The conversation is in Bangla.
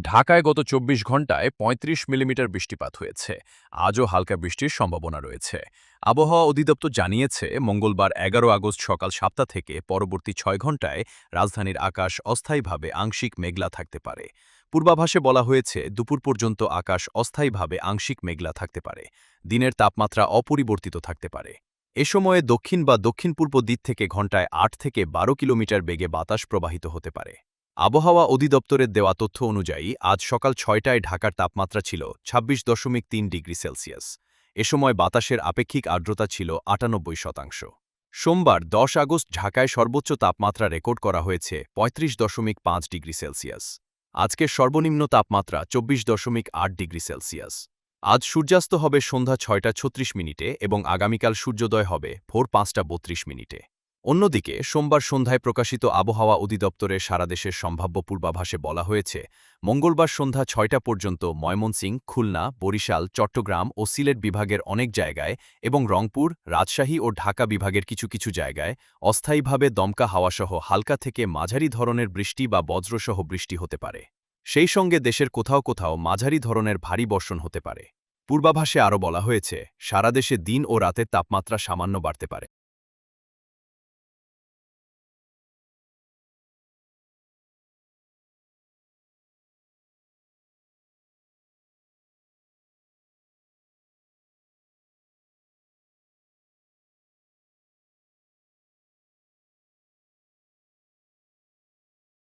ঢাকায় গত ২৪ ঘন্টায় ৩৫ মিলিমিটার বৃষ্টিপাত হয়েছে। আজও হালকা বৃষ্টির সম্ভাবনা রয়েছে। আবহাওয়া অধিদপ্তর জানিয়েছে, মঙ্গলবার ১১ আগস্ট সকাল ৭টা থেকে পরবর্তী ৬ ঘন্টায় রাজধানীর আকাশ অস্থায়ীভাবে আংশিক মেঘলা থাকতে পারে। পূর্বাভাসে বলা হয়েছে, দুপুর পর্যন্ত আকাশ অস্থায়ীভাবে আংশিক মেঘলা থাকতে পারে। দিনের তাপমাত্রা অপরিবর্তিত থাকতে পারে। এ সময়ে দক্ষিণ বা দক্ষিণ-পূর্ব দিক থেকে ঘন্টায় ৮ থেকে ১২ কিলোমিটার বেগে বাতাস প্রবাহিত হতে পারে। আবহাওয়া অধিদপ্তরের দেওয়া তথ্য অনুযায়ী আজ সকাল ৬টায় ঢাকার তাপমাত্রা ছিল ২৬.৩ ডিগ্রি সেলসিয়াস। এ সময় বাতাসের আপেক্ষিক আর্দ্রতা ছিল ৯৮%। সোমবার ১০ আগস্ট ঢাকায় সর্বোচ্চ তাপমাত্রা রেকর্ড করা হয়েছে ৩৫.৫ ডিগ্রি সেলসিয়াস। আজকের সর্বনিম্ন তাপমাত্রা ২৪.৮ ডিগ্রি সেলসিয়াস। আজ সূর্যাস্ত হবে সন্ধ্যা ৬টা ৩৬ মিনিটে এবং আগামীকাল সূর্যোদয় হবে ভোর ৫টা ৩২ মিনিটে। অন্যদিকে সোমবার সন্ধ্যায় প্রকাশিত আবহাওয়া অধিদপ্তরের সারাদেশের সম্ভাব্য পূর্বাভাসে বলা হয়েছে, মঙ্গলবার সন্ধ্যা ৬টা পর্যন্ত ময়মনসিংহ, খুলনা, বরিশাল, চট্টগ্রাম ও সিলেট বিভাগের অনেক জায়গায় এবং রংপুর, রাজশাহী ও ঢাকা বিভাগের কিছু কিছু জায়গায় অস্থায়ীভাবে দমকা হাওয়াসহ হালকা থেকে মাঝারি ধরনের বৃষ্টি বা বজ্রসহ বৃষ্টি হতে পারে। সেই সঙ্গে দেশের কোথাও কোথাও মাঝারি ধরনের ভারী বর্ষণ হতে পারে। পূর্বাভাসে আরও বলা হয়েছে, সারা দেশে দিন ও রাতের তাপমাত্রা সামান্য বাড়তে পারে।